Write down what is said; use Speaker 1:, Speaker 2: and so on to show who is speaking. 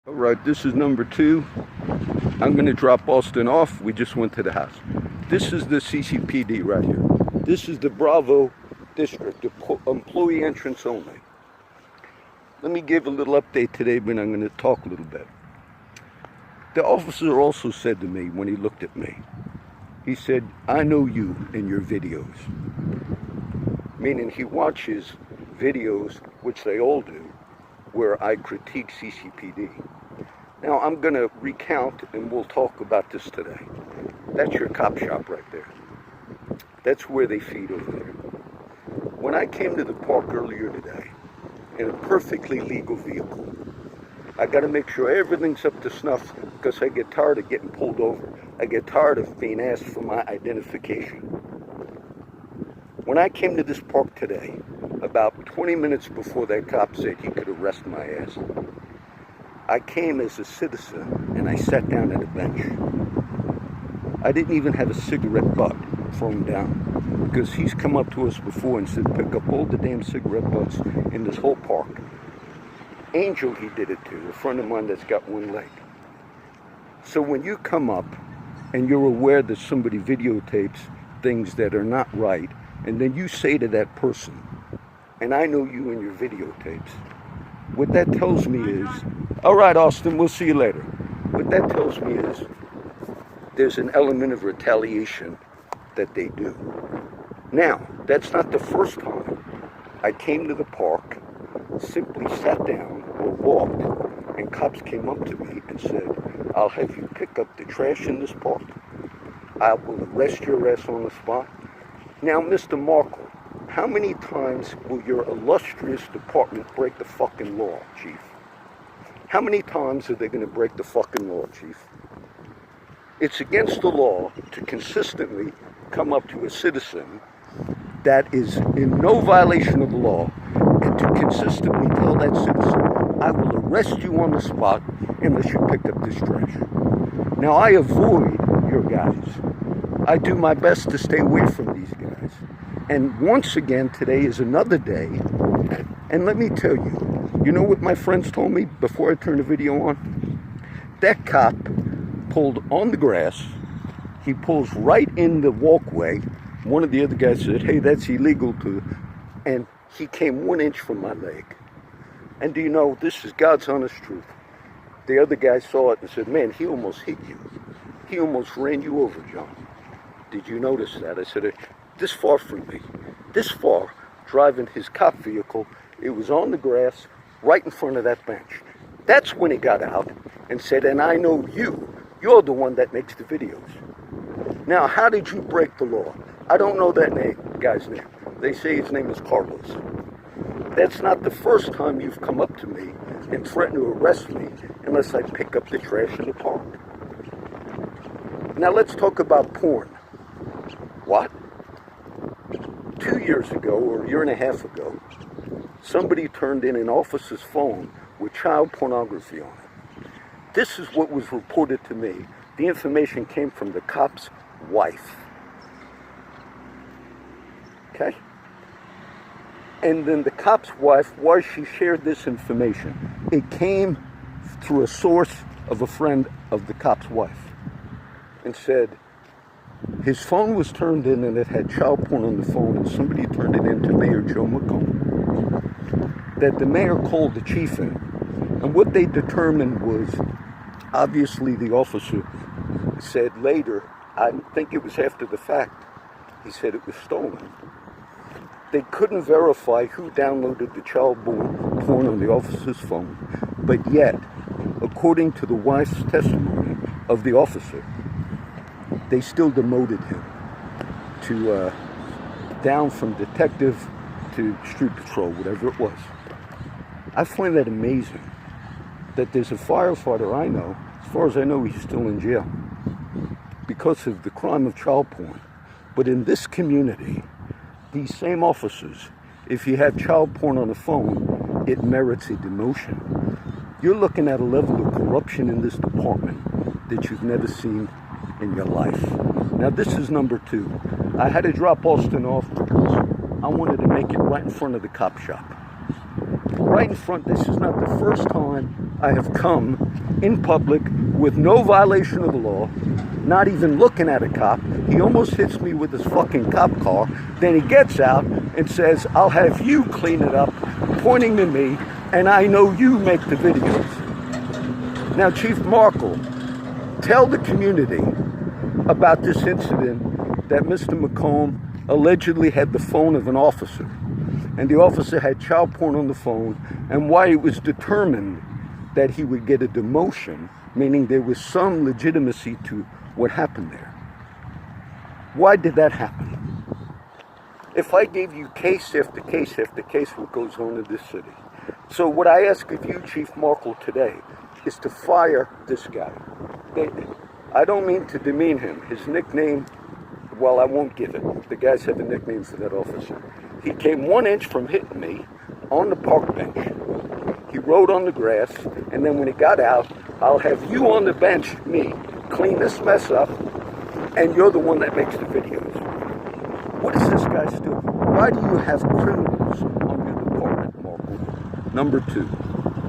Speaker 1: All right, this is number 2. I'm going to drop Austin off. We just went to the house. This is the CCPD right here. This is the Bravo district, the employee entrance only. Let me give a little update today, but I'm going to talk a little bit. The officer also said to me when he looked at me, he said, "I know you in your videos." Meaning he watches videos, which they all do, where I critique CCPD. Now I'm going to recount, and we'll talk about this today. That's your cop shop right there. That's where they feed over there. When I came to the park earlier today, in a perfectly legal vehicle, I got to make sure everything's up to snuff because I get tired of getting pulled over. I get tired of being asked for my identification. When I came to this park today, about 20 minutes before that cop said he could arrest my ass, I came as a citizen and I sat down at a bench. I didn't even have a cigarette butt thrown down because he's come up to us before and said, pick up all the damn cigarette butts in this whole park. Angel, he did it to, a friend of mine that's got one leg. So when you come up and you're aware that somebody videotapes things that are not right, and then you say to that person, and I know you in your videotapes, what that tells me is, all right, Austin, we'll see you later. What that tells me is there's an element of retaliation that they do. Now, that's not the first time I came to the park, simply sat down or walked, and cops came up to me and said, I'll have you pick up the trash in this park. I will arrest your ass on the spot. Now, Mr. Markle, how many times will your illustrious department break the fucking law, Chief? How many times are they going to break the fucking law, Chief? It's against the law to consistently come up to a citizen that is in no violation of the law and to consistently tell that citizen, I will arrest you on the spot unless you pick up this trash. Now, I avoid your guys. I do my best to stay away from these guys. And once again, today is another day. And let me tell you, you know what my friends told me before I turned the video on? That cop pulled on the grass. He pulls right in the walkway. One of the other guys said, hey, that's illegal too. And he came 1 inch from my leg. And do you know, this is God's honest truth. The other guy saw it and said, man, he almost hit you. He almost ran you over, John. Did you notice that? I said, this far from me, this far, driving his cop vehicle, it was on the grass, right in front of that bench. That's when he got out and said, and I know you're the one that makes the videos. Now, how did you break the law? I don't know that guy's name. They say his name is Carlos. That's not the first time you've come up to me and threatened to arrest me unless I pick up the trash in the park. Now let's talk about porn. What? 2 years ago, or a year and a half ago, somebody turned in an officer's phone with child pornography on it. This is what was reported to me. The information came from the cop's wife. Okay? And then the cop's wife, why she shared this information, it came through a source of a friend of the cop's wife, and said, his phone was turned in and it had child porn on the phone, and somebody turned it in to Mayor Joe McComb. That the mayor called the chief in, and what they determined was, obviously the officer said later, I think it was after the fact, he said it was stolen. They couldn't verify who downloaded the child porn on the officer's phone, but yet, according to the wife's testimony of the officer, they still demoted him to down from detective to street patrol, whatever it was. I find that amazing that there's a firefighter I know, as far as I know, he's still in jail because of the crime of child porn. But in this community, these same officers, if you have child porn on the phone, it merits a demotion. You're looking at a level of corruption in this department that you've never seen in your life. Now this is number 2. I had to drop Austin off because I wanted to make it right in front of the cop shop. Right in front. This is not the first time I have come in public with no violation of the law, not even looking at a cop. He almost hits me with his fucking cop car. Then he gets out and says, I'll have you clean it up, pointing to me, and I know you make the videos. Now, Chief Markle, tell the community about this incident that Mr. McComb allegedly had the phone of an officer, and the officer had child porn on the phone, and why it was determined that he would get a demotion, meaning there was some legitimacy to what happened there. Why did that happen? If I gave you case after case after case what goes on in this city. So what I ask of you, Chief Markle, today is to fire this guy. I don't mean to demean him. His nickname, well, I won't give it. The guys have a nickname for that officer. He came 1 inch from hitting me on the park bench. He rode on the grass, and then when he got out, I'll have you on the bench, me, clean this mess up, and you're the one that makes the videos. What is this guy still? Why do you have criminals on your department, Markle? Number 2.